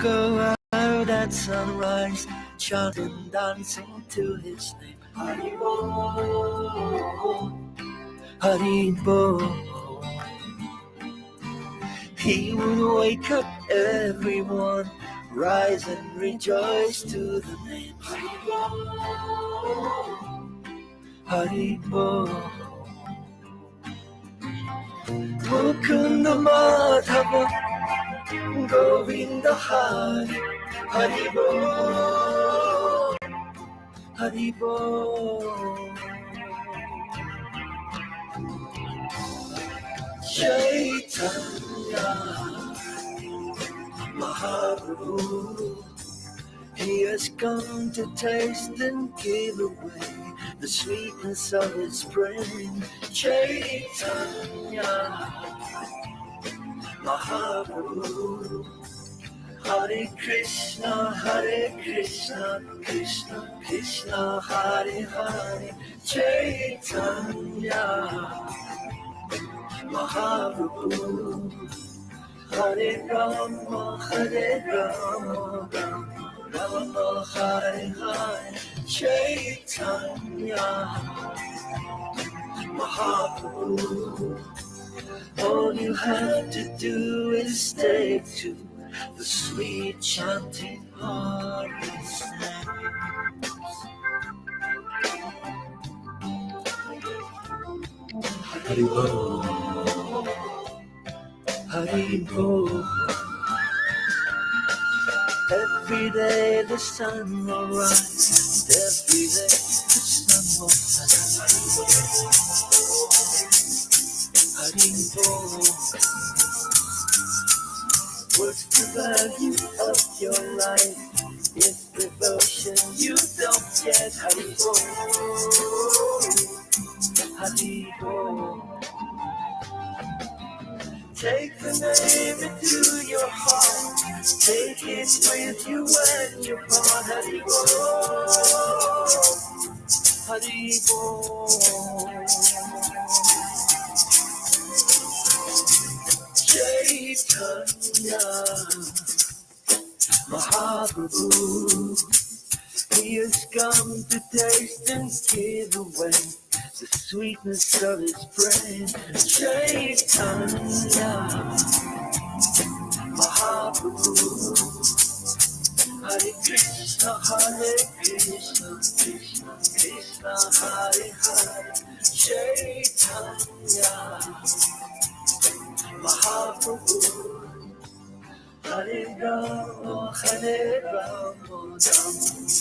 go out at sunrise, chanting, dancing to his name. Haribo, Haribo. He would wake up everyone, rise and rejoice to the name. Haribo, Haribo. Mukunda Madhava, Govinda Hari, Haribo, Haribo. Chaitanya Mahaprabhu, he has come to taste and give away the sweetness of his brain. Chaitanya Mahaprabhu, Hare Krishna, Krishna Krishna, Hare Hare. Chaitanya Mahaprabhu, Hare Rama, Rama Hare Hare. Chaitanya Mahaprabhu, all you have to do is take to the sweet chanting of his name. Haribo, Haribo. Every day the sun will rise, every day the sun will set. Haribo, what's the value of your life if devotion you don't get? Haribo, Haribo. Take the name into your heart, take it with you when you're born. Haribo, Haribo. Chaitanya Mahaprabhu, he has come to taste and give away the sweetness of his brain. Chaitanya Mahaprabhu, Hare Krishna, Krishna Krishna, Hare Hare. Chaitanya Mahaprabhu, Hare Rama,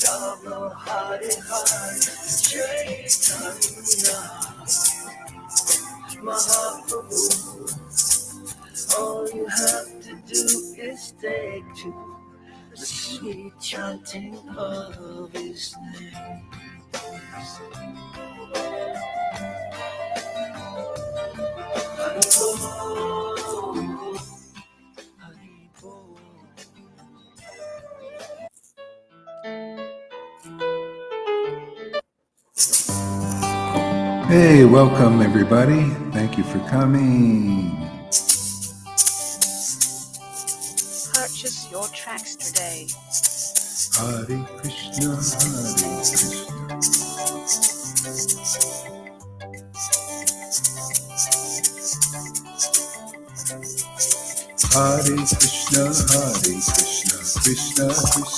Rama Hare Hare. Chaitanya Mahaprabhu, all you have to do is take to the sweet chanting of his name. Haribo, Haribo. Hey, welcome everybody. Thank you for coming. Purchase your tracks today. Hare Krishna, Hare Krishna. Hare Krishna, Krishna Krishna,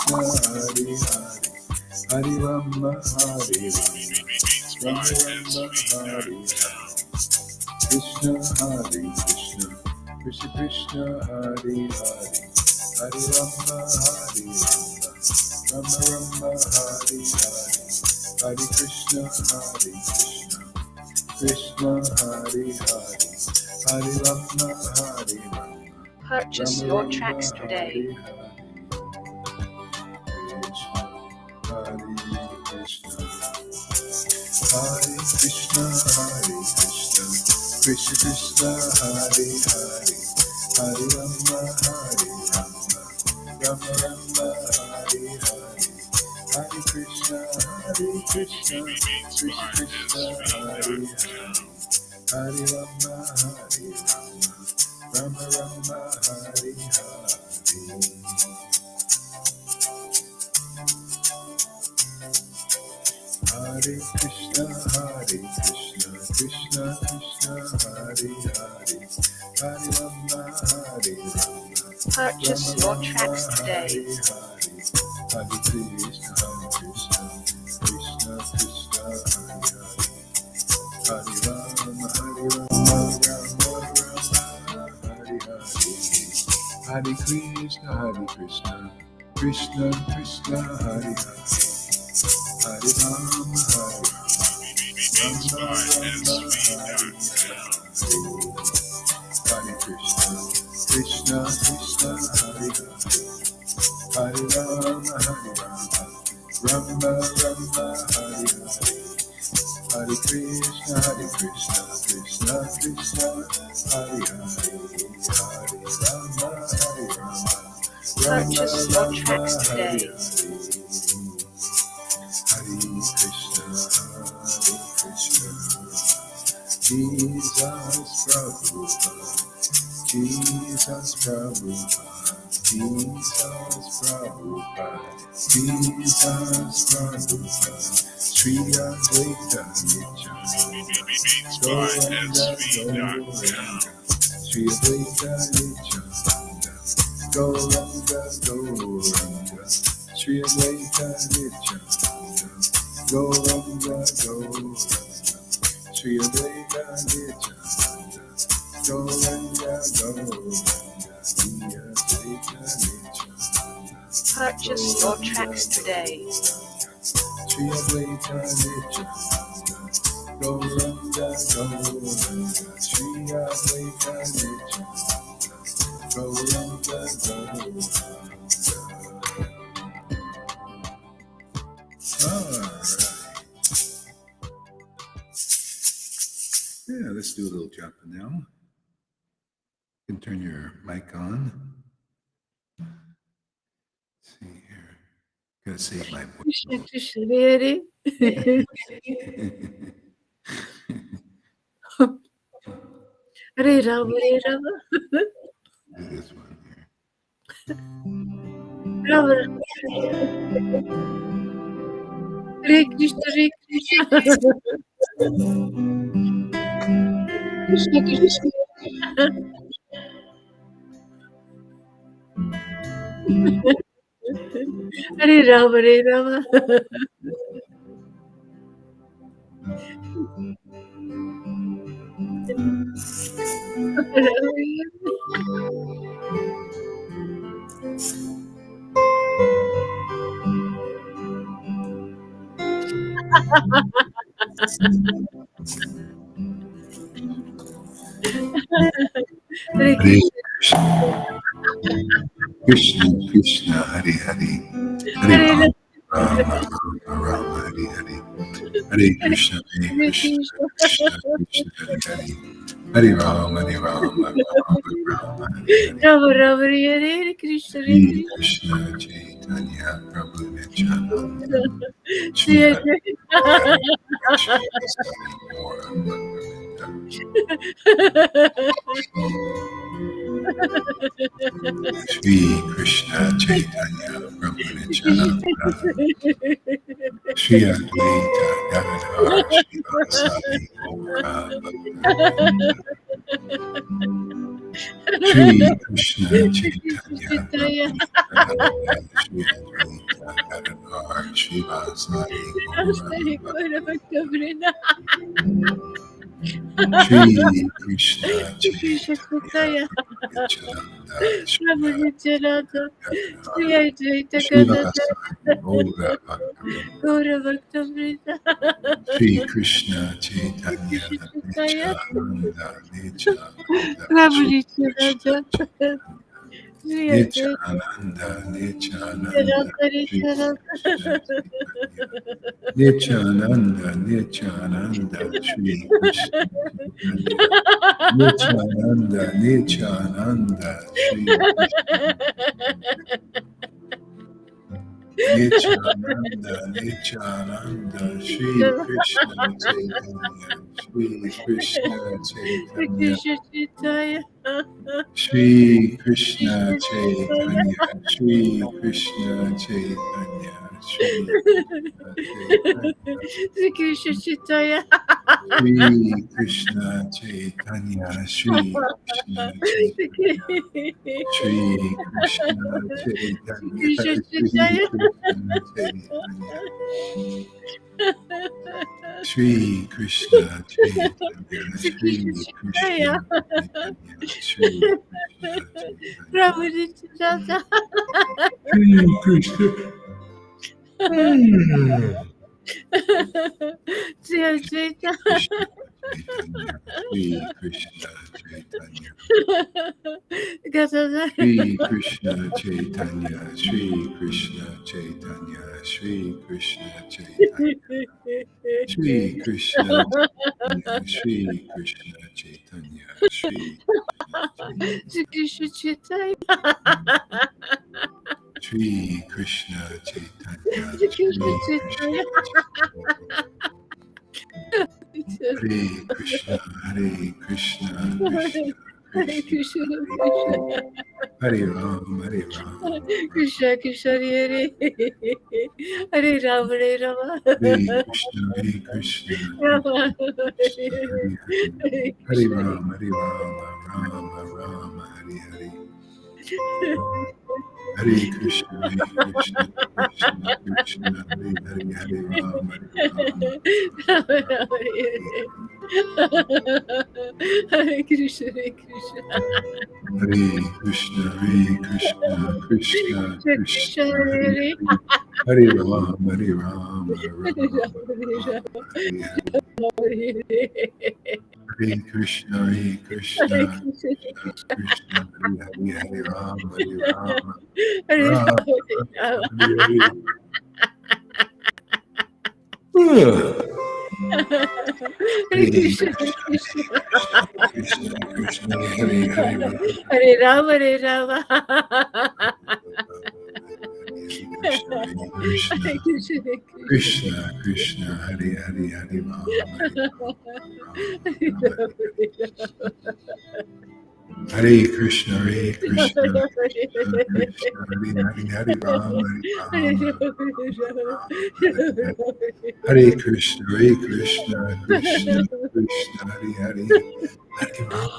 Hare Hare. Hare Rama, Hare Rama, Rama Rama, Hare Hare. Krishna, Hare Krishna, Krishna Krishna, Hare Hare. Hare Rama, Hare Rama, Rama Rama, Hare Hare. Hare Krishna, Krishna Hare Hare. Hare Rama, Hare Rama. Purchase your tracks today. Hare Krishna, Krishna Krishna, Hare Hare. Hare Rama, Hare Rama, Rama Rama, Hare Hare. Hare Krishna, Krishna Krishna, Hare Hare. Hare Rama, Hare Rama, Rama Rama, Hare Hare. Krishna Krishna, Hare Hare, Hare Rama, Hare Rama, Purchase your tracks today. Hare Krishna, Krishna Krishna, Hare Rama, Hare Rama, Rama Rama, Hare Hare, Hare Krishna, Krishna Krishna, Hare Hare, Hare Rama, Hare Hare Krishna, Krishna Krishna, Hare Hare, Hare Rama, Hare Rama, Rama Rama, Hare Hare, Hare Krishna, Krishna Krishna, Hare Hare, Hare Rama, Hare Rama, Purchase your tracks today. Hare Krishna, Jesus Prabhupada, Jesus Prabhupada, Jesus Prabhupada, Jesus Prabhupada, Sri Advaita Nityananda, Gauranga Gauranga, Sri Advaita Nityananda, Gauranga Gauranga, Sri Advaita Nityananda, Gauranga Gauranga, Sri Advaita Nityananda, Gauranga Gauranga, Sri Advaita Nityananda. Purchase your tracks today. Sri Advaita Nityananda, Gauranga Gauranga, Sri Advaita Nityananda, Gauranga Gauranga. All right. Yeah, let's do a little jumping now. You can turn your mic on. Let's see here. Gotta save my voice. Krishna Krishna, Hare Hare Rama, Hare Rama, Do this one here. Rama Rama, Hare Krishna, Hare Krishna, Krishna Krishna, Hare Rama, Hare Rama, Hare Hare Krishna, Krishna Krishna, Hare Hare, Hare Rama, Rama Rama, Hare Hare, Hare Krishna, Krishna Krishna, Hare Hare, Hare Rama, Rama Rama, Hare Hare. Rama Rama, Hare Krishna, Hare Shri Krishna, Krishna Chaitanya Prabhu Nityananda, Shri Shri Advaita Shri Sadhu Gaura Bhaktivinoda. Shri Krishna Chaitanya Prabhu Nityananda, Shri Advaita Gadadhar Shri Vasadi Gaura Bhaktivinoda. Shri Krishna Chaitanya Prabhu Nityananda, Shri Advaita Gadadhar Shri Vasadi Gaura Bhaktivinoda. Shri Krishna Chaitanya Nityananda, Shri Nityananda, Shri Advaita Shri Gadadhar Gaura Bhaktivinoda. Gaura Bhaktivinoda. Shri Krishna Chaitanya Nityananda, Nityananda, Prabhu Shri Krishna Nityananda, Shri Advaita Nityananda, Nityananda, Shri Nityananda, Nityananda, Nityananda, Shri Krishna Chaitanya. Nityananda, Nityananda, Shri Nityananda, Nityananda, Shri Krishna Chaitanya, Shri Krishna Chaitanya, Shri Krishna Chaitanya, Shri Krishna Chaitanya, Sri Krishna Chaitanya. Shri Krishna Chaitanya, Shri Krishna Chaitanya, Shri Krishna Chaitanya, Krishna Shri Chaitanya. Krishna Chaitanya, Shri Krishna Chaitanya, Sri Shri Krishna Krishna Chaitanya. Chaitanya, Shri Krishna Chaitanya, Ramanuja. Shri Krishna. Sri Chaitanya. Krishna Chaitanya, Shri Krishna Chaitanya, Gadadhar. Shri Krishna Chaitanya, Shri Krishna Chaitanya, Shri Krishna Chaitanya, Shri Krishna Chaitanya, Shri Krishna Chaitanya, Shri Sri Krishna Chaitanya. Shri Krishna Chaitanya, Sri Shri Krishna Chaitanya. Hare Krishna, Hare Krishna, Krishna Hare Krishna, Krishna. Hare Ram, Hare Ram, Krishna Krishna Hare Hare Rama Hare Rama Hare Krishna, Hare Krishna, Rama Krishna Hare Hare, Hare Hare Krishna Ram, Hare Rama, Rama Rama, Hare Hare, Hare Krishna, Hare Krishna, Krishna Krishna, Hare Hare, Hare Ram, Hare Rama, Rama Rama Hare Krishna Hare Krishna Hare Krishna, Hare Krishna, Krishna Krishna Krishna, Hare Hare Hare, Hare Ram, Hare Rama, Hare Rama Rama Hare Rama, Hare Hare. Hare Hare Krishna, Hare Krishna, Hare Krishna Krishna Krishna, Hare Hare, Hare Rama, Hare Rama, Hare Rama Rama Rama, Hare Hare. Hare Hare Krishna, Krishna Krishna Krishna Krishna, Hare Hare Rama, Hare Rama Hare Rama Krishna, Hare Krishna, Hare Krishna Krishna Krishna, Hare Hare, Hare Rama, Hare Rama, Rama Hare Krishna, Hare Krishna, Krishna Krishna, Hare Hare, Hare Rama, Hare Rama, Hare Krishna, Hare Krishna, Krishna Krishna, Hare Hare, Hare Rama, Hare Rama, Rama Rama, Hare Hare, Hare Krishna, Hare Krishna, Krishna Krishna, Hare Hare, Hare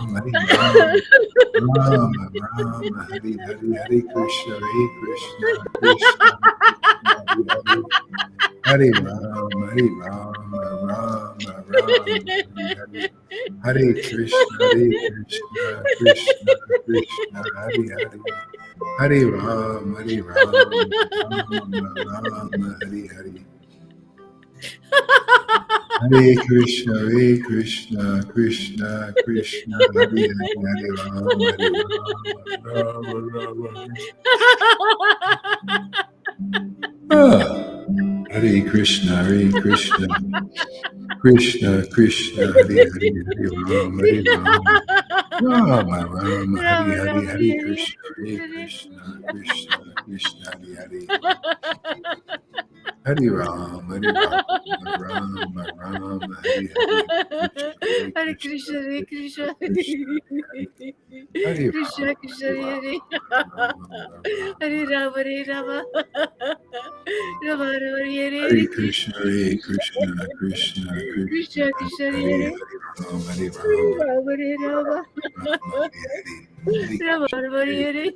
Rama, Hare Rama, Rama Rama, Hare Hare, Hare Krishna, Krishna Krishna, Hare Hare, Hare Rama, Rama Rama, Hare Hare. Hare Krishna, Krishna Krishna, Hare Hare, Hare Rama, Rama Rama. Hare Krishna, Krishna Krishna Krishna, Hare Hare, Hare Rama, Rama Rama, Hare Hare, Hare Krishna, Krishna Krishna, Hare Hare. Hare Rama, Rama Rama, Hare Hare, Hare Krishna Hare Krishna Hare Krishna Krishna Hare Hare Rama Hare Rama Rama Rama Hare Hare Krishna, Krishna Krishna, Krishna Krishna Hare Hare Hare Rama, Hare Rama Hare Rama Rama, Rama Rama Hare Hare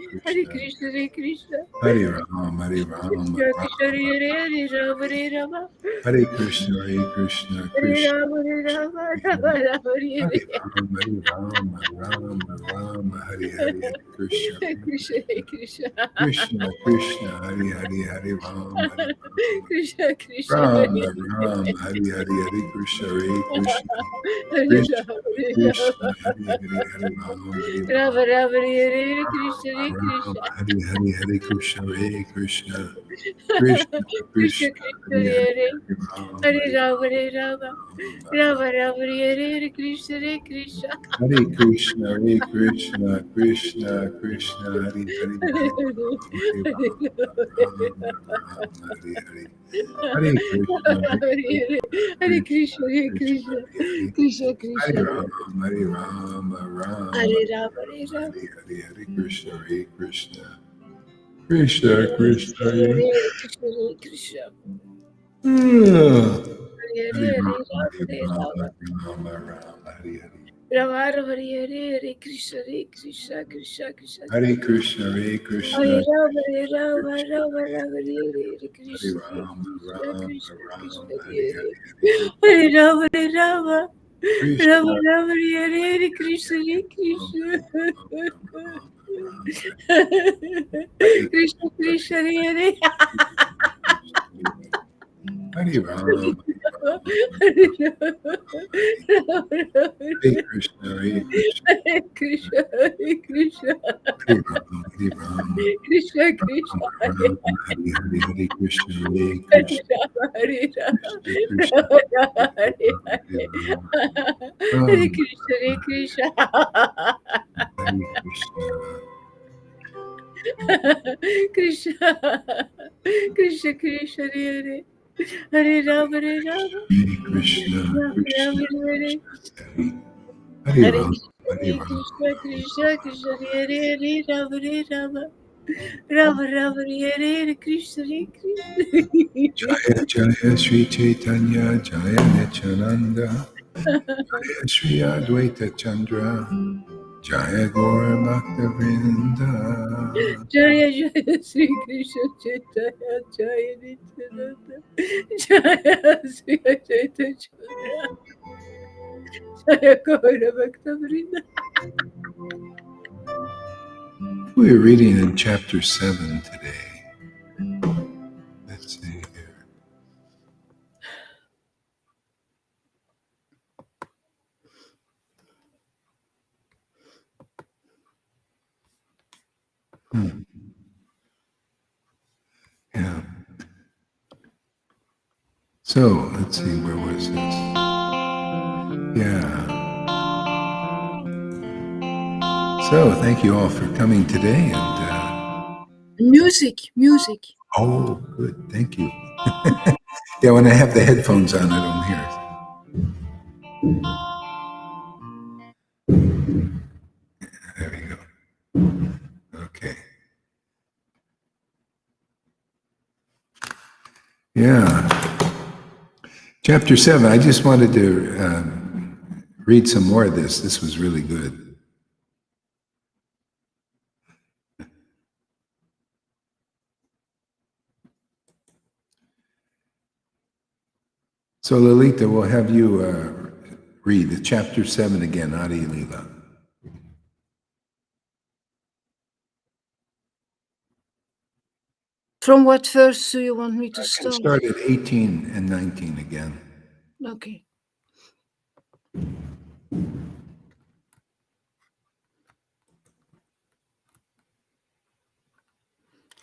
Krishna, Krishna Hare Krishna Hare Rama, Hare Rama, Krishna Krishna Hare Hare Rama Hare Rama Hare Krishna, Krishna Hare Krishna, Rama Hare Rama Rama Rama Hare Hare Rama, Rama Rama, Hare Hare, Hare Krishna, Krishna Krishna Krishna Krishna, Hare Hare, Hare Rama, Krishna Krishna Rama Rama, Hare Hare, Hare Krishna, Krishna Hare Krishna Rama Hare Krishna, Rama Hare Hare, Hare Rama, Hare Rama Rama Hare Krishna Hare Rama, Krishna Hare Hare, Hare Krishna, Krishna Krishna Krishna Krishna, Krishna Hare Hare, Hare Hare Rama, Hare Hare Rama Hare Rama Rama, Rama Rama Hare Krishna Hare Krishna Hare Krishna, Krishna Krishna, Krishna Hare Hare, Hare Rama, Hare Hare, Hare Krishna, Hare Krishna Hare Krishna Krishna Hare Krishna Rama, Hare Rama, Rama Hare Rama Hare Rama Hare Hare, Hare Krishna, Krishna Krishna, Krishna, Hare Krishna, Hare Krishna. Hare Hare Hare, Rama, Hare Hare Rama, Rama Rama, Rama Rama, Hare Hare. Rama, Hare Hare, Hare Krishna, Hare Krishna, Krishna Krishna. Hare Krishna, Hare Hare Krishna, Rama, Rama Rama, Rama Hare Hare Krishna, Hare Rama, Krishna, Rama Krishna Rama, Krishna, Hare Hare Hare. Hare Rama, Rama Krishna, Rama Rama, Hare Krishna, Hare Krishna. Hare Krishna Krishna, Hare Hare Rama, Hare Rama, Rama Rama, Hare Krishna, Hare Krishna, Hare Krishna, Hare Krishna, Hare Rama, Hare Rama, Krishna Krishna, Rama Hare Rama, Hare Hare, Hare Krishna, Hare Hare Krishna, Rama, Hare Rama, Krishna Krishna, Rama Rama, Hare Hare Rama, Hare Rama, Hare, Hare Rama Krishna, Hare Krishna, Hare Krishna, Krishna, Krishna Krishna, Hare Hare Rama, Hare Rama, Hare Krishna, Rama Krishna Rama, Hare Hare Hare Hare Rama, Krishna, Hare Hare Rama. Krishna, Krishna Krishna, Hare Hare, Rama Hare Rama, Rama Rama, Hare Hare Krishna, Hare Krishna. Jaya Jaya Sri Chaitanya Jaya Nityananda Jaya Sri Advaita Chandra Jaya Gaura Bhakta Vrinda. Jaya Jaya Sri Krishna Chaitanya Jaya Nityananda Jaya Sri Chaitanya Chandra Jaya Gaura Bhakta Vrinda. We're reading in chapter 7 today. Let's see here. Yeah. So let's see, where was this? Yeah. So thank you all for coming today, and Music. oh, good, thank you. Yeah, when I have the headphones on, I don't hear it. There we go. Okay. Yeah. Chapter 7. I just wanted to read some more of this. This was really good. So, Lalita, we'll have you read the chapter 7 again, Adi Lila. From what verse do you want me to I can start? start at 18 and 19 again. Okay.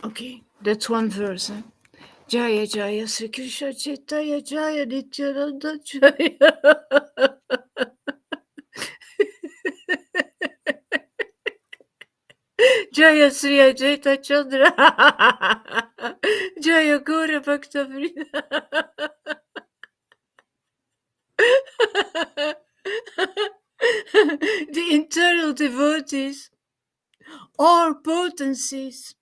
Okay, that's one verse. Huh? Jaya Jaya Sri Krishna Chaitanya Jaya Nityananda Jaya. Jaya Sri Ajita Chandra Jaya Gaura Bhakta Vrinda. The internal devotees, all potencies,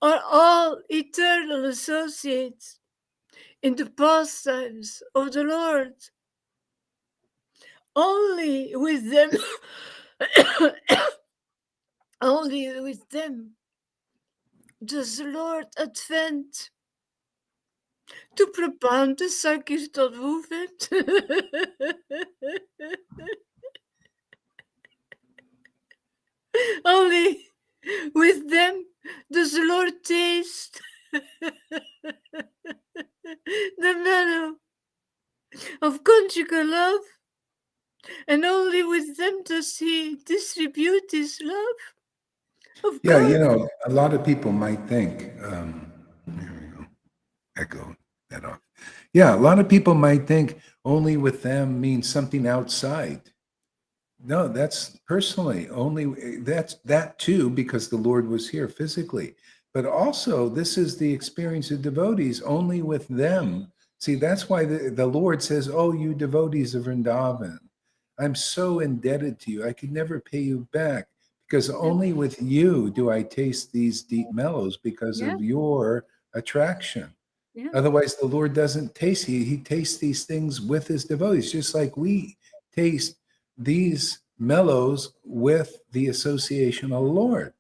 are all eternal associates in the pastimes of the Lord. Only with them, only with them does the Lord advent to propound the Sankirtan movement. Only with them does the Lord taste the manna of conjugal love, and only with them does he distribute his love of Yeah, God. you know, a lot of people might think, here we go, echo that off. Yeah, a lot of people might think only with them means something outside. No, that's personally only, that's that too, because the Lord was here physically. But also, this is the experience of devotees only with them. See, that's why the Lord says, oh, you devotees of Vrindavan, I'm so indebted to you. I could never pay you back because only with you do I taste these deep mellows because Yeah. of your attraction. Yeah. Otherwise, the Lord doesn't taste. He tastes these things with his devotees, just like we taste these mellows with the association of the Lord.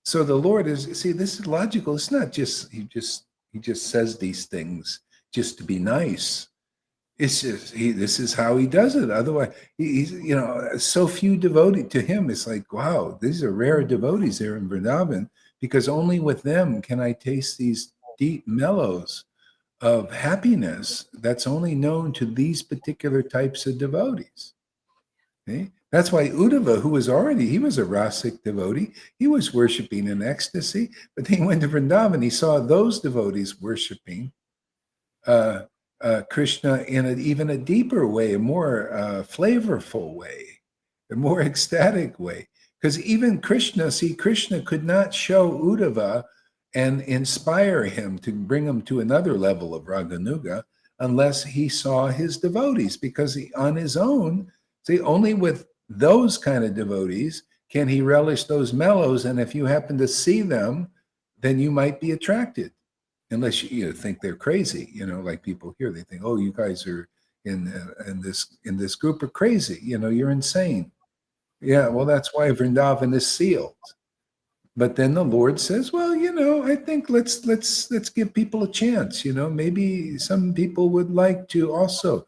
So the Lord is, see, this is logical. It's not just he just says these things just to be nice. It's just this is how he does it. Otherwise, he's so few devoted to him. It's like, wow, these are rare devotees there in Vrindavan, because only with them can I taste these deep mellows of happiness that's only known to these particular types of devotees. Okay? That's why Uddhava, who was he was a rasic devotee, he was worshiping in ecstasy, but then he went to Vrindavan, he saw those devotees worshiping Krishna in even a deeper way, a more flavorful way, a more ecstatic way. Because even Krishna could not show Uddhava and inspire him to bring him to another level of Raganuga unless he saw his devotees, because on his own, only with those kind of devotees can he relish those mellows. And if you happen to see them, then you might be attracted. Unless you think they're crazy, like people here, they think, oh, you guys are in this group are crazy, you're insane. Yeah, well, that's why Vrindavan is sealed. But then the Lord says, well, I think let's give people a chance. Maybe some people would like to also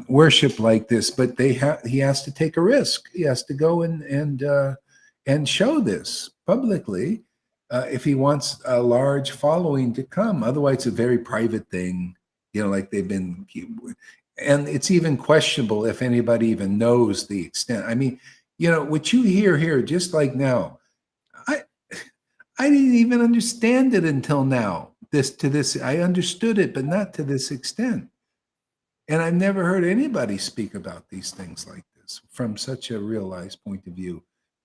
worship like this, but he has to take a risk. He has to go and show this publicly if he wants a large following to come. Otherwise, it's a very private thing. Like they've been, and it's even questionable if anybody even knows the extent. I mean, what you hear here, just like now. I didn't even understand it until now. I understood it, but not to this extent. And I've never heard anybody speak about these things like this from such a realized point of view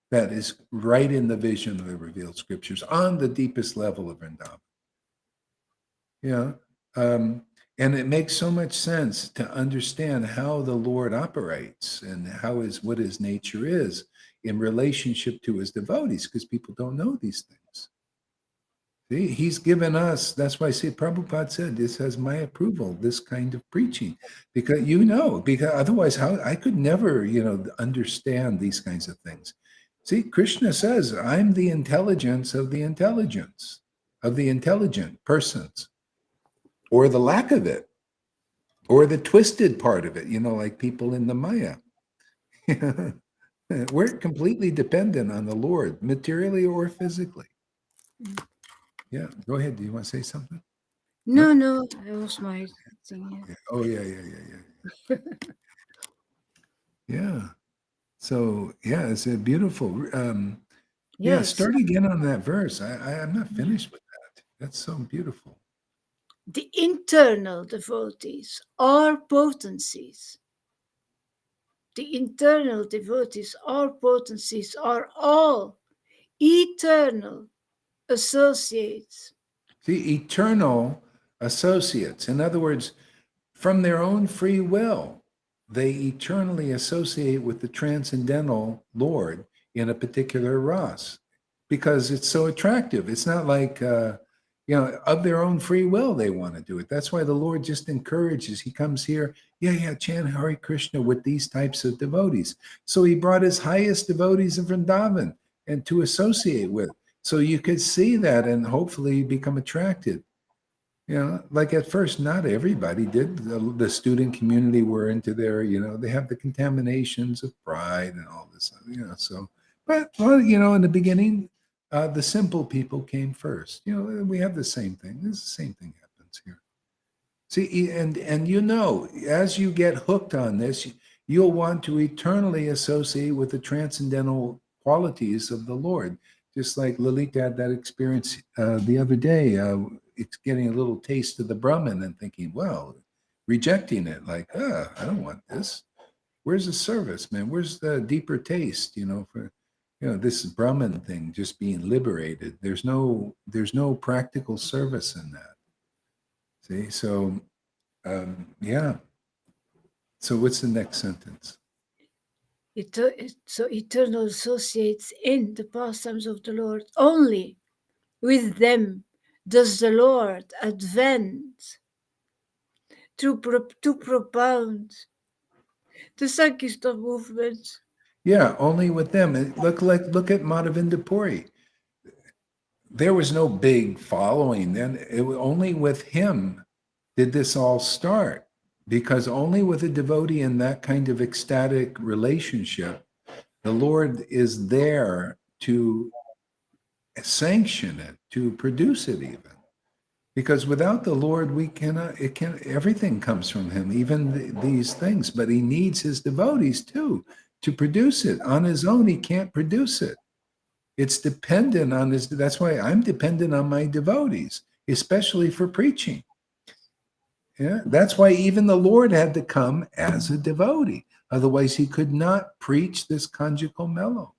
that is right in the vision of the revealed scriptures on the deepest level of Vrindavan. And it makes so much sense to understand how the Lord operates and what his nature is in relationship to his devotees, because people don't know these things. See, he's given us, that's why Prabhupada said, this has my approval, this kind of preaching, because because otherwise I could never, understand these kinds of things. See, Krishna says, I'm the intelligence of the intelligence, of the intelligent persons, or the lack of it, or the twisted part of it, like people in the Maya. We're completely dependent on the Lord, materially or physically. Yeah, go ahead. Do you want to say something? No, that was my thing. Yeah. Oh, yeah. Yeah. So, yeah, it's a beautiful. Yeah, Yes. start again on that verse. I'm not finished with that. That's so beautiful. The internal devotees are potencies. The internal devotees or potencies are all eternal associates. See, eternal associates. In other words, from their own free will, they eternally associate with the transcendental Lord in a particular ras because it's so attractive. It's not like, of their own free will, they want to do it. That's why the Lord just encourages. He comes here, chant Hare Krishna with these types of devotees. So he brought his highest devotees of Vrindavan and to associate with. So you could see that and hopefully become attracted. Like at first, not everybody did. The student community were into their, they have the contaminations of pride and all this, so, but, in the beginning, the simple people came first. We have the same thing. The same thing happens here. See, and as you get hooked on this, you'll want to eternally associate with the transcendental qualities of the Lord. Just like Lalita had that experience the other day, it's getting a little taste of the Brahman and thinking, well, rejecting it, like, I don't want this. Where's the service, man? Where's the deeper taste, for this Brahman thing, just being liberated? There's no practical service in that. See, so yeah. So what's the next sentence? So eternal associates in the pastimes of the Lord. Only with them does the Lord advance to propound the Sankirtan movement. Yeah, only with them. Look at Madhavinda Puri. There was no big following then. It was only with him did this all start, because only with a devotee in that kind of ecstatic relationship, the Lord is there to sanction it, to produce it even. Because without the Lord, we cannot, it can, everything comes from him, even these things, but he needs his devotees too to produce it. On his own, he can't produce it. It's dependent on his, that's why I'm dependent on my devotees, especially for preaching. Yeah, that's why even the Lord had to come as a devotee. Otherwise, he could not preach this conjugal mellow.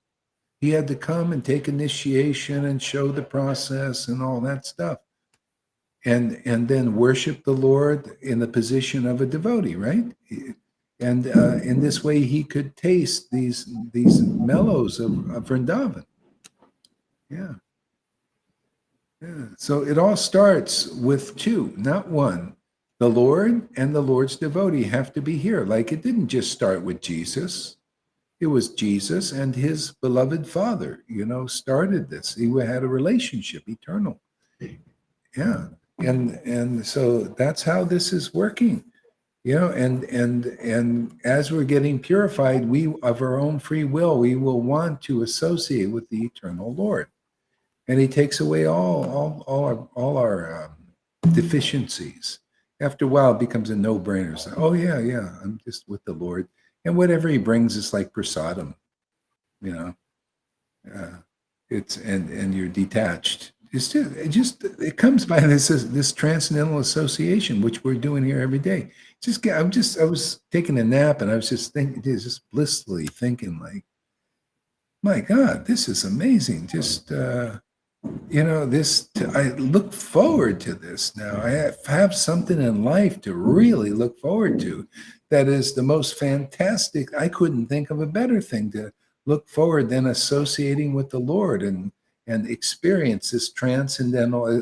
He had to come and take initiation and show the process and all that stuff. And then worship the Lord in the position of a devotee, right? And in this way, he could taste these mellows of Vrindavan. Yeah. Yeah. So it all starts with two, not one. The Lord and the Lord's devotee have to be here. Like it didn't just start with Jesus. It was Jesus and his beloved Father, started this. He had a relationship, eternal. Yeah. And so that's how this is working. And as we're getting purified, we of our own free will, we will want to associate with the eternal Lord. And he takes away all our deficiencies. After a while, it becomes a no-brainer. It's like, oh yeah, I'm just with the Lord, and whatever he brings is like prasadam, it's and you're detached. It comes by this transcendental association, which we're doing here every day. I was taking a nap, and I was just thinking, just blissfully thinking, like, my God, this is amazing. Just I look forward to this now. I have something in life to really look forward to. That is the most fantastic. I couldn't think of a better thing to look forward than associating with the Lord and experience this transcendental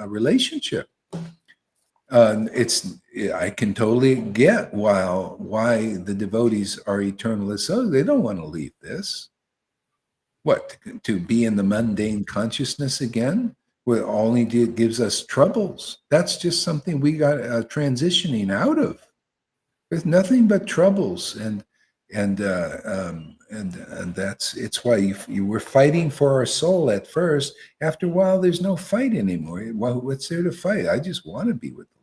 relationship. I can totally get why the devotees are eternalists. So they don't want to leave this. What, to be in the mundane consciousness again, where only gives us troubles? That's just something we got transitioning out of. There's nothing but troubles, and that's it's why you were fighting for our soul at first. After a while, there's no fight anymore. Well, what's there to fight? I just want to be with the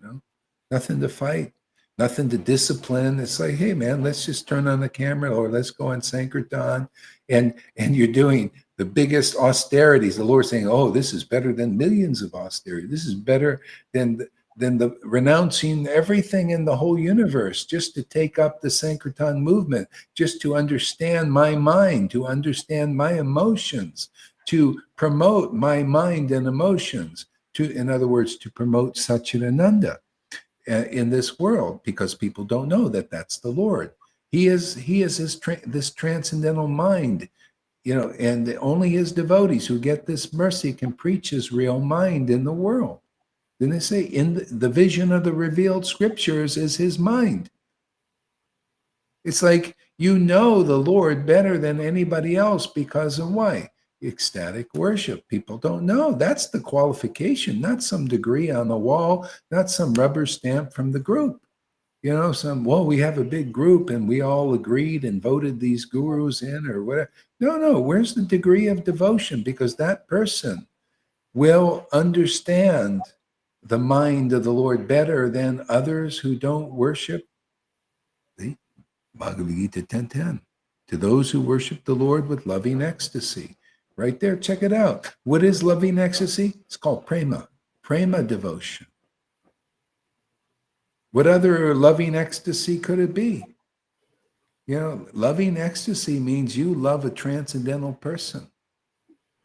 Lord. Nothing to fight. Nothing to discipline. It's like, hey man, let's just turn on the camera, or let's go on Sankirtan, and you're doing the biggest austerities. The Lord's saying, oh, this is better than millions of austerities. This is better than the renouncing everything in the whole universe, just to take up the Sankirtan movement, just to understand my mind, to understand my emotions, to promote my mind and emotions, in other words, to promote Satchidananda in this world, because people don't know that that's the Lord. He is this transcendental mind, and only his devotees who get this mercy can preach his real mind in the world. Then they say, in the vision of the revealed scriptures is his mind. It's like, the Lord better than anybody else because of why? Ecstatic worship. People don't know. That's the qualification, not some degree on the wall, not some rubber stamp from the group. We have a big group and we all agreed and voted these gurus in or whatever. No, where's the degree of devotion? Because that person will understand the mind of the Lord better than others who don't worship. The Bhagavad Gita 10:10. To those who worship the Lord with loving ecstasy. Right there, check it out. What is loving ecstasy? It's called prema devotion. What other loving ecstasy could it be? Loving ecstasy means you love a transcendental person.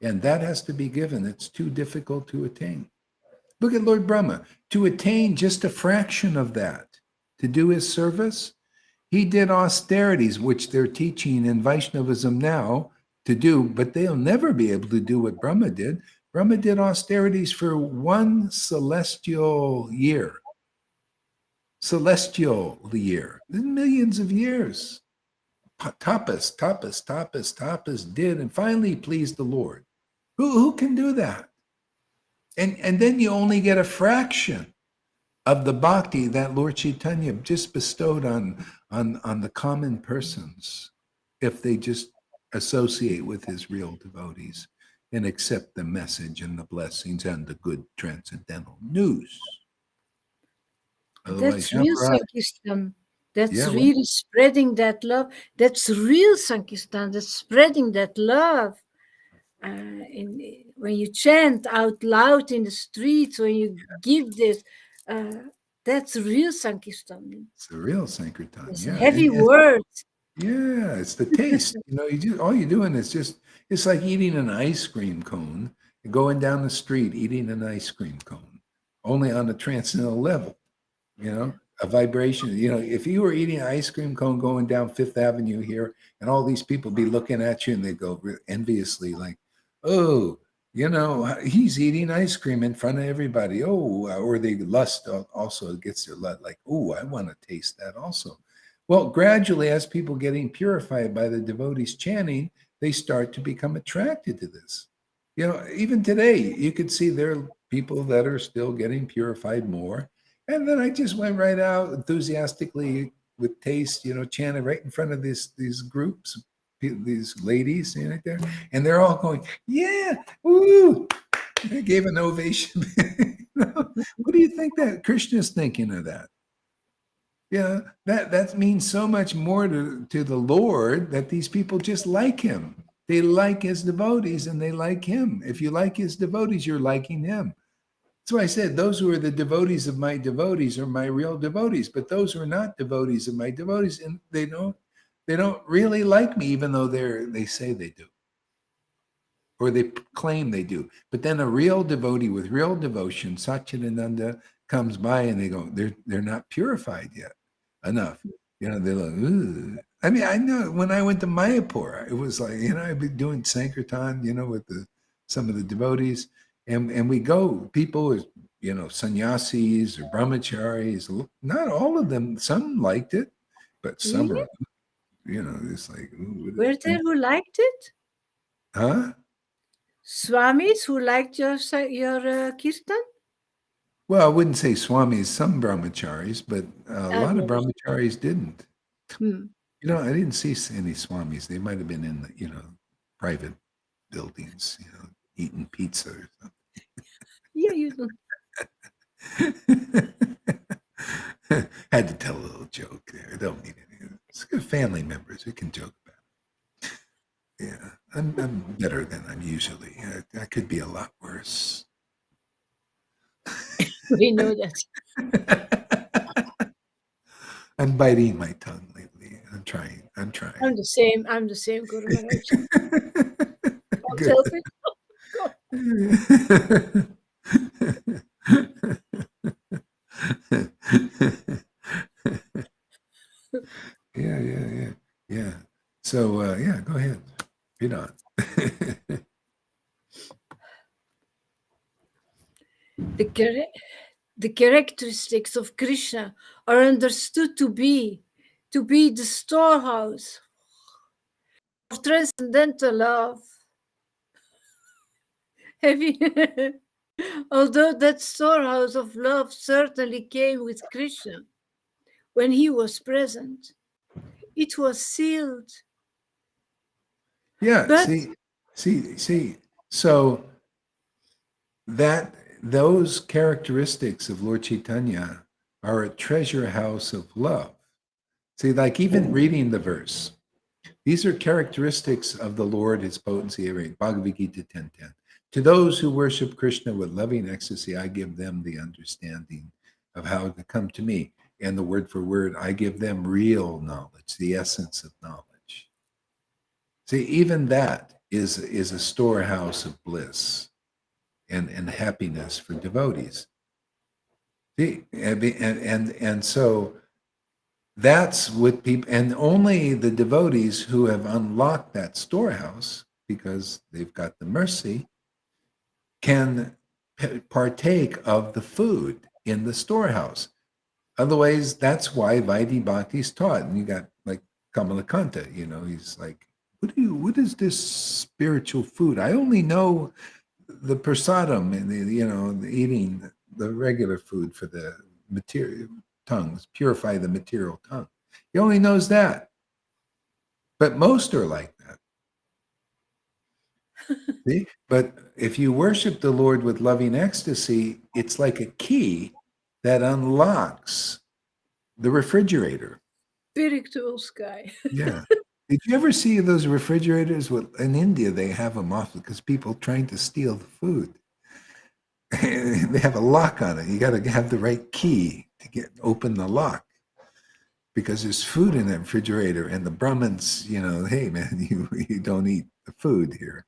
And that has to be given. It's too difficult to attain. Look at Lord Brahma. To attain just a fraction of that, to do his service, He did austerities, which they're teaching in Vaishnavism now to do, but they'll never be able to do what Brahma did. Brahma did austerities for one celestial year. Celestial year. Millions of years. Tapas did, and finally pleased the Lord. Who can do that? And then you only get a fraction of the bhakti that Lord Caitanya just bestowed on the common persons if they just associate with his real devotees and accept the message and the blessings and the good transcendental news. Otherwise, That's real Sankirtan. That's Yeah, really spreading that love. That's real Sankirtan. That's spreading that love. When you chant out loud in the streets, when you give this, that's real Sankirtan. it's the real Sankirtan. It's Yeah, heavy words. yeah, it's the taste. All you're doing is it's like eating an ice cream cone, going down the street eating an ice cream cone, only on a transcendental level. A vibration. If you were eating an ice cream cone going down Fifth Avenue here, and all these people be looking at you and they go enviously like, oh, he's eating ice cream in front of everybody. Oh, or they lust also gets their lust like, oh, I want to taste that also. Well, gradually, as people getting purified by the devotees chanting, they start to become attracted to this. Even today, you could see there are people that are still getting purified more. And then I just went right out enthusiastically with taste, chanted right in front of these groups, these ladies right there, and they're all going, yeah, woo! I gave an ovation. What do you think that Krishna's thinking of that? Yeah, that means so much more to the Lord that these people just like him. They like his devotees and they like him. If you like his devotees, you're liking him. That's why I said those who are the devotees of my devotees are my real devotees. But those who are not devotees of my devotees, and they don't really like me, even though they say they do, or they claim they do. But then a real devotee with real devotion, Satchidananda, comes by and they go, they're not purified yet enough. They're like, ugh. I mean, I know when I went to Mayapur, it was like, I've been doing Sankirtan, with some of the devotees. And we go, people, sannyasis or brahmacharis, not all of them, some liked it, but some Really? are, it's like, ooh, Were there who liked it? Huh? Swamis who liked your kirtan? Well, I wouldn't say swamis, some brahmacharis, but a lot of brahmacharis didn't. I didn't see any swamis. They might have been in the, private buildings, eating pizza or something. Yeah, you don't. Had to tell a little joke there. Don't need any. It's good family members. We can joke about it. Yeah, I'm better than I'm usually. I could be a lot worse. We know that. I'm biting my tongue lately. I'm trying. I'm the same. Guru Maharaj. I'll Good. tell it. Yeah. So go ahead. Read on. The characteristics of Krishna are understood to be the storehouse of transcendental love. Although that storehouse of love certainly came with Krishna when he was present, it was sealed. Yeah, but, see. So that those characteristics of Lord Caitanya are a treasure house of love. See, like even reading the verse, these are characteristics of the Lord, his potency, Bhagavad Gita 10:10. To those who worship Krishna with loving ecstasy, I give them the understanding of how to come to me. And the word for word, I give them real knowledge, the essence of knowledge. See, even that is a storehouse of bliss and happiness for devotees. See, and so That's what people, and only the devotees who have unlocked that storehouse because they've got the mercy can partake of the food in the storehouse. Otherwise, that's why Vaidhi Bhakti is taught. And you got like Kamalakanta, he's like, what is this spiritual food? I only know the prasadam and the eating the regular food for the material tongues, purify the material tongue. He only knows that. But most are like that. See? But if you worship the Lord with loving ecstasy, it's like a key that unlocks the refrigerator. Spiritual sky. Yeah. Did you ever see those refrigerators? In India, they have them off because people trying to steal the food. They have a lock on it. You got to have the right key to open the lock because there's food in that refrigerator. And the Brahmins, hey man, you don't eat the food here,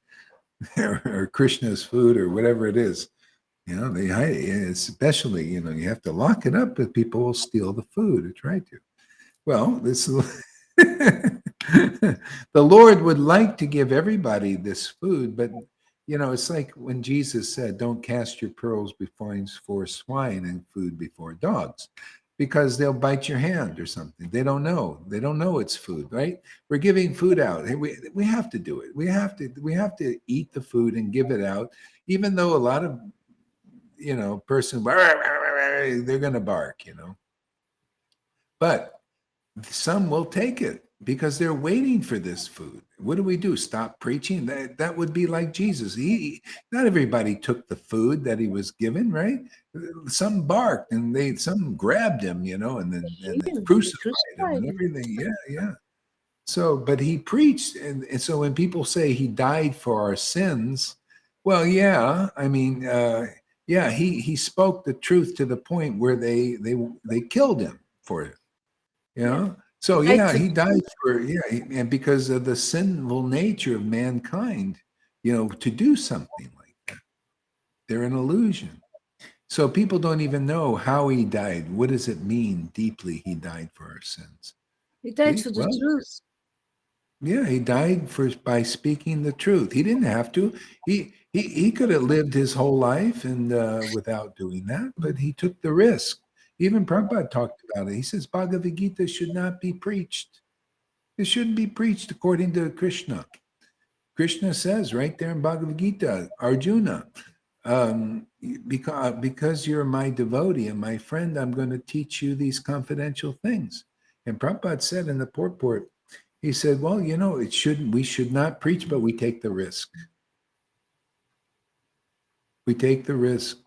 or Krishna's food, or whatever it is. They hide it. Especially, you have to lock it up, but people will steal the food or try to. Well, this the Lord would like to give everybody this food, but it's like when Jesus said, "Don't cast your pearls before swine and food before dogs," because they'll bite your hand or something. They don't know. They don't know it's food, right? We're giving food out. Hey, we have to do it. We have to eat the food and give it out, even though a lot of person they're going to bark, but some will take it because they're waiting for this food. What do? Stop preaching? That would be like Jesus. Not everybody took the food that he was given, right? Some barked and some grabbed him, and they crucified him and everything. Yeah. So, but he preached, and so when people say he died for our sins, well, yeah, I mean, yeah, he spoke the truth to the point where they killed him for it. So yeah, he died and because of the sinful nature of mankind, to do something like that. They're an illusion. So people don't even know how he died. What does it mean deeply he died for our sins? He died for the truth. Yeah, he died by speaking the truth. He didn't have to. He could have lived his whole life and without doing that, but he took the risk. Even Prabhupada talked about it. He says Bhagavad Gita should not be preached. It shouldn't be preached according to Krishna. Krishna says right there in Bhagavad Gita, Arjuna, because you're my devotee and my friend, I'm going to teach you these confidential things. And Prabhupada said in the purport, he said, well, we should not preach, but we take the risk. We take the risk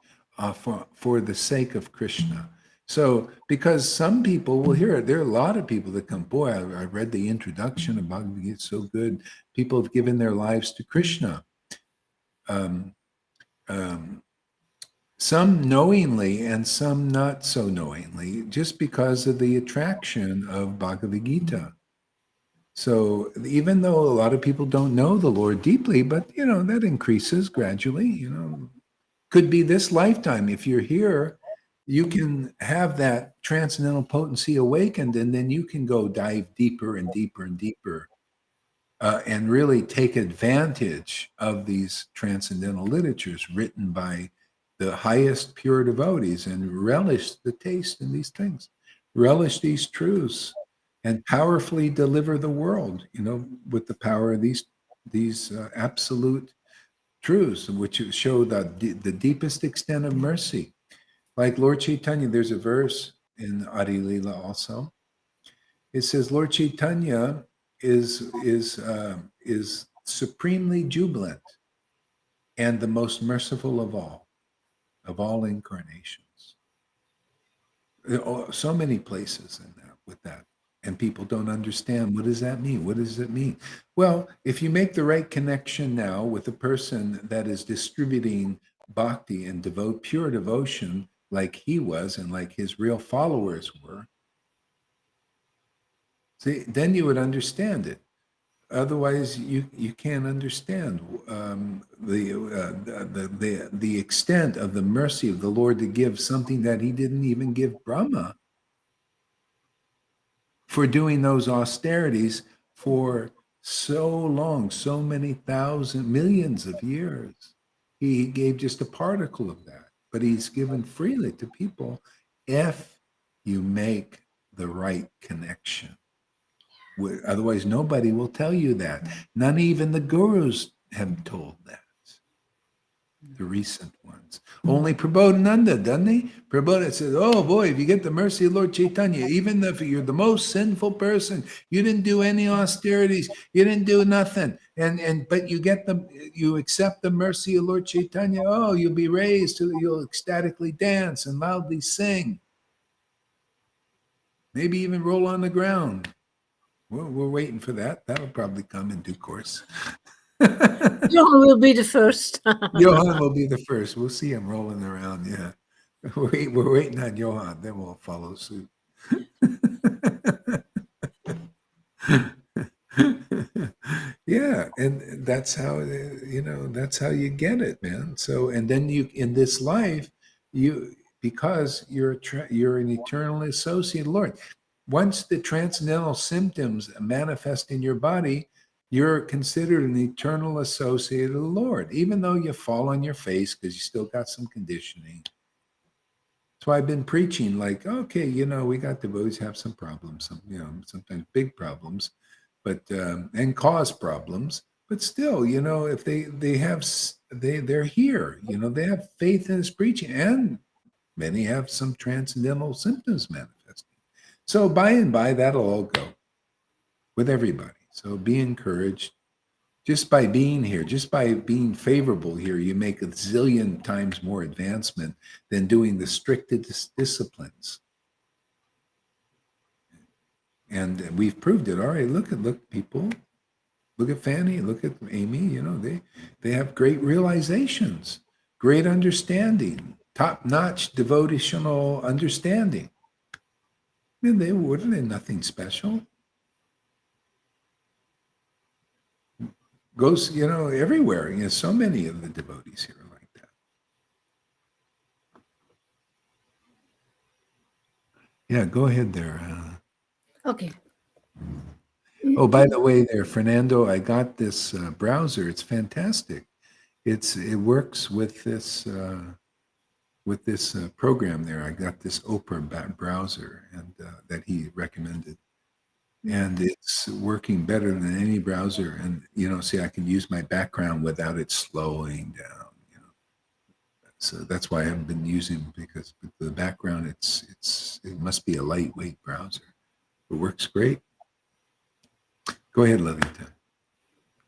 for the sake of Krishna. So, because some people will hear it, there are a lot of people that come, boy, I read the introduction of Bhagavad Gita, it's so good. People have given their lives to Krishna. Some knowingly and some not so knowingly, just because of the attraction of Bhagavad Gita. So even though a lot of people don't know the Lord deeply, but that increases gradually, could be this lifetime. If you're here, you can have that transcendental potency awakened, and then you can go dive deeper and deeper and deeper and really take advantage of these transcendental literatures written by the highest pure devotees and relish the taste in these things, relish these truths, and powerfully deliver the world, with the power of these absolute truths, which show the deepest extent of mercy. Like Lord Caitanya, there's a verse in Adi Lila also. It says, Lord Caitanya is supremely jubilant and the most merciful of all incarnations. There are so many places in that with that. And people don't understand, what does that mean? What does it mean? Well, if you make the right connection now with a person that is distributing bhakti and pure devotion like he was and like his real followers were, see, then you would understand it. Otherwise, you can't understand the extent of the mercy of the Lord to give something that he didn't even give Brahma. for doing those austerities for so long, so many thousand, millions of years. He gave just a particle of that, but he's given freely to people if you make the right connection. Otherwise, nobody will tell you that. None even the gurus have told that. The recent ones. Only Prabodhananda, doesn't he? Prabodhananda says, oh boy, if you get the mercy of Lord Caitanya, even if you're the most sinful person, you didn't do any austerities, you didn't do nothing, but you accept the mercy of Lord Caitanya, oh, you'll be raised, you'll ecstatically dance and loudly sing. Maybe even roll on the ground. We're waiting for that. That'll probably come in due course. Johan will be the first. Johan will be the first. We'll see him rolling around. Yeah. We're waiting on Johan. Then we'll follow suit. Yeah. And that's how, that's how you get it, man. So, and then in this life, because you're an eternal associate of the Lord. Once the transcendental symptoms manifest in your body, you're considered an eternal associate of the Lord, even though you fall on your face because you still got some conditioning. So I've been preaching like, okay, we got devotees have some problems, sometimes big problems, but and cause problems. But still, if they're here, they have faith in his preaching, and many have some transcendental symptoms manifesting. So by and by, that'll all go with everybody. So be encouraged. Just by being here, just by being favorable here, you make a zillion times more advancement than doing the strictest disciplines. And we've proved it. All right, look people. Look at Fanny, look at Amy, they have great realizations, great understanding, top-notch devotional understanding. And they're nothing special. Goes, everywhere. So many of the devotees here are like that. Yeah, go ahead there. Okay. Oh, by the way, there, Fernando, I got this browser. It's fantastic. It works with this program there. I got this Opera browser, and that he recommended. And it's working better than any browser. And, see, I can use my background without it slowing down, So that's why I haven't been using, because with the background, it must be a lightweight browser. It works great. Go ahead, Lalita.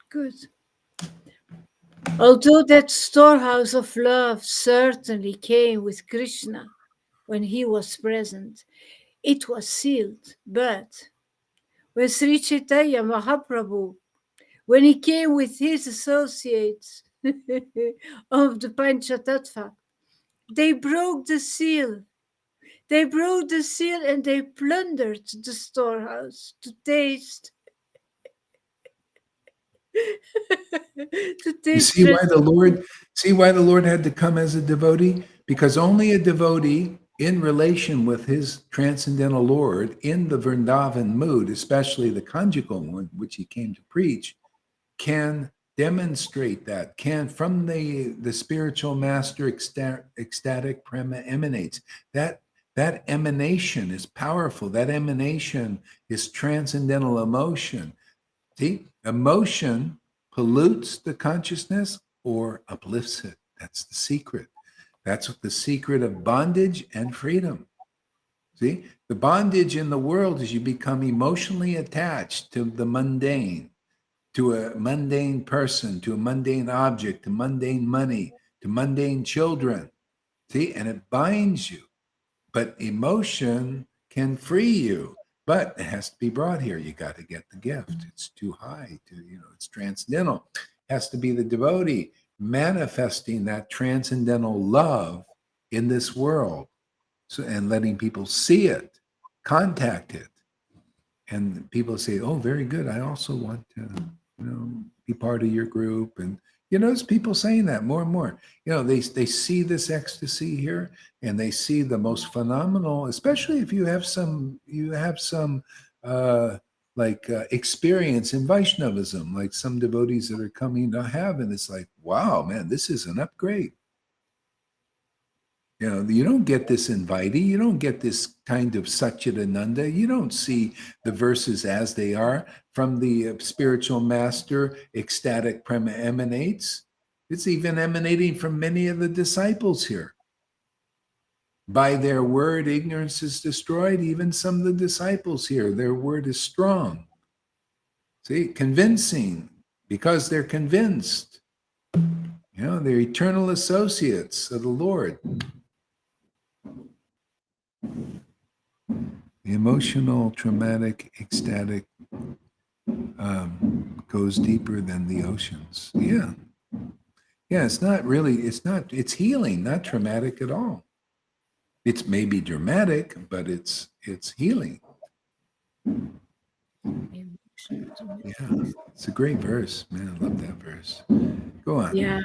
Good. Although that storehouse of love certainly came with Krishna when he was present, it was sealed, but when Sri Chaitanya Mahaprabhu, when he came with his associates of the Panchatattva, they broke the seal. They broke the seal and they plundered the storehouse to taste. See why the Lord had to come as a devotee? Because only a devotee in relation with his transcendental Lord in the Vrindavan mood, especially the conjugal one, which he came to preach, can demonstrate that, from the spiritual master ecstatic prema emanates. That emanation is powerful. That emanation is transcendental emotion. See, emotion pollutes the consciousness or uplifts it. That's the secret. That's the secret of bondage and freedom. See, the bondage in the world is you become emotionally attached to the mundane, to a mundane person, to a mundane object, to mundane money, to mundane children. See, and it binds you. But emotion can free you. But it has to be brought here. You got to get the gift. It's too high. It's transcendental. It has to be the devotee manifesting that transcendental love in this world, and letting people see it, contact it, and people say, "Oh, very good. I also want to, be part of your group." And there's people saying that more and more. They see this ecstasy here, and they see the most phenomenal, especially if you have some experience in Vaishnavism, like some devotees that are coming to have, and it's like, wow, man, this is an upgrade. You know, you don't get this in Vaidhi. You don't get this kind of Satchidananda. You don't see the verses as they are from the spiritual master. Ecstatic prema emanates. It's even emanating from many of the disciples here. By their word, ignorance is destroyed. Even some of the disciples here, their word is strong. See, convincing, because they're convinced. You know, they're eternal associates of the Lord. The emotional, traumatic, ecstatic goes deeper than the oceans. Yeah. Yeah, it's healing, not traumatic at all. It's maybe dramatic, but it's healing. Yeah, it's a great verse, man. I love that verse. Go on. Yeah.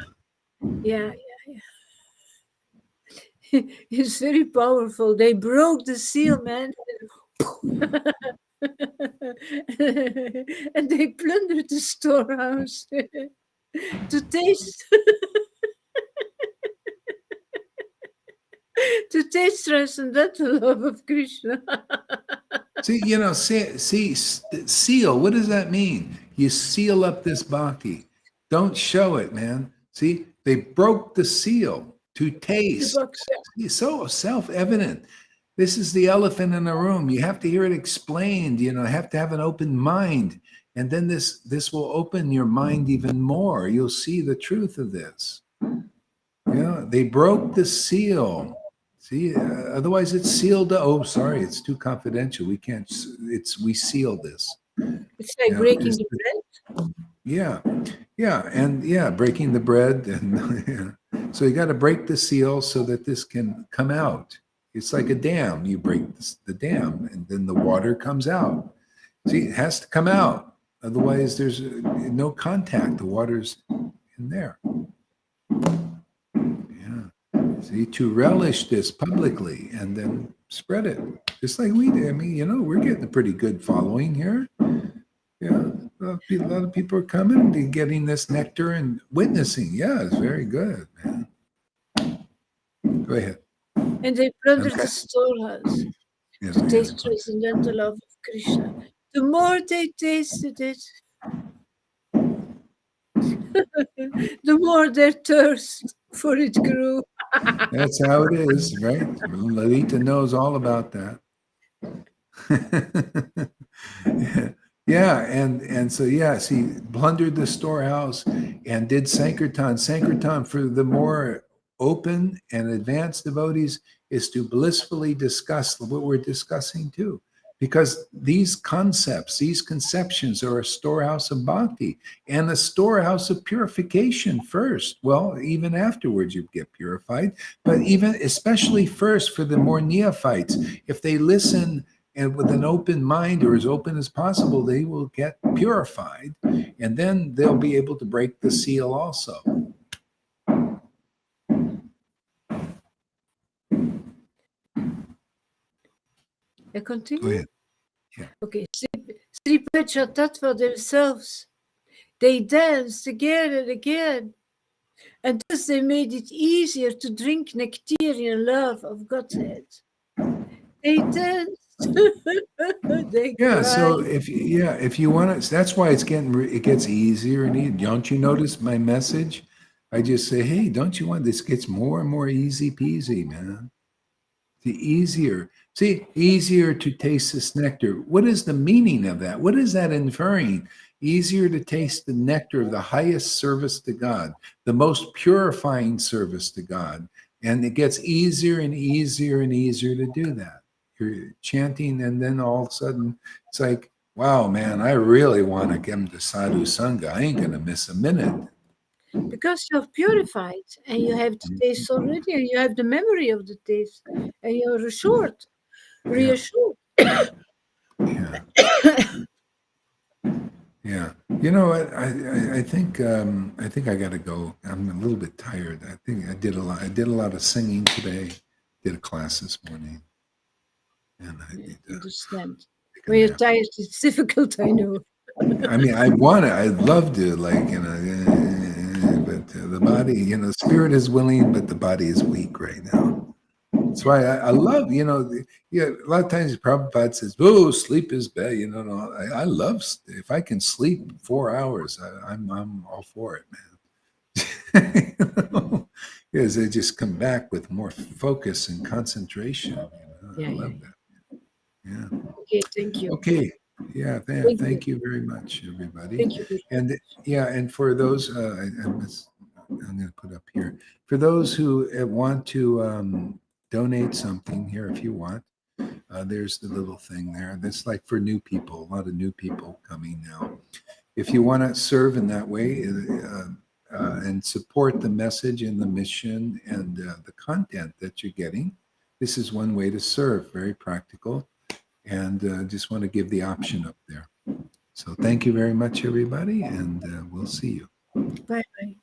It's very powerful. They broke the seal, man. And they plundered the storehouse to taste to taste transcendental love of Krishna. See, you know, seal. What does that mean? You seal up this bhakti. Don't show it, man. See, they broke the seal to taste. It's so self-evident. This is the elephant in the room. You have to hear it explained. You know, have to have an open mind, and then this will open your mind even more. You'll see the truth of this. You know, they broke the seal. See, otherwise it's sealed. Oh, sorry, it's too confidential. We can't. We seal this. It's like breaking the bread. Yeah, breaking the bread, and so you got to break the seal so that this can come out. It's like a dam. You break the dam, and then the water comes out. See, it has to come out. Otherwise, there's no contact. The water's in there. See, to relish this publicly and then spread it, just like we did. I mean, you know, we're getting a pretty good following here. Yeah, a lot of people are coming and getting this nectar and witnessing. Yeah, it's very good, man. Go ahead. And they plundered the storehouse to taste transcendental love of Krishna. The more they tasted it, the more their thirst for it grew. That's how it is, right? Lalita knows all about that. Yeah, and so see, plundered the storehouse and did Sankirtan. Sankirtan for the more open and advanced devotees is to blissfully discuss what we're discussing too. Because these concepts, these conceptions are a storehouse of bhakti and a storehouse of purification first. Well, even afterwards you get purified, but even especially first for the more neophytes, if they listen and with an open mind or as open as possible, they will get purified and then they'll be able to break the seal also. I continue? Go ahead. Yeah. Okay. Sri Tattva themselves, they danced again and again, and thus they made it easier to drink nectarian love of Godhead. They danced. They cried. So if you want to, that's why it gets easier and easier. Don't you notice my message? I just say, hey, don't you want this? Gets more and more easy peasy, man. The easier. See, easier to taste this nectar. What is the meaning of that? What is that inferring? Easier to taste the nectar of the highest service to God, the most purifying service to God. And it gets easier and easier and easier to do that. You're chanting, and then all of a sudden, it's like, wow, man, I really want to get him to Sadhu Sangha. I ain't going to miss a minute. Because you have purified, and you have the taste already, and you have the memory of the taste, and you're reassured. Yeah. You know what? I think I got to go. I'm a little bit tired. I think I did a lot of singing today. Did a class this morning, and I need to When you're tired, it's difficult, I know. I mean, I'd love to, like, but the body, spirit is willing, but the body is weak right now. That's why I love, a lot of times Prabhupada says, "Oh, sleep is bad." No, I love, if I can sleep 4 hours, I'm all for it, man. Because they just come back with more focus and concentration. I love that. Yeah. Okay, thank you. Okay. Yeah. Thank you very much, everybody. Thank you. And and for those, I'm going to put up here, for those who want to donate something here, if you want, there's the little thing there. That's like for new people, a lot of new people coming now. If you want to serve in that way and support the message and the mission and the content that you're getting, this is one way to serve, very practical. And just want to give the option up there. So thank you very much, everybody, and we'll see you. Bye-bye.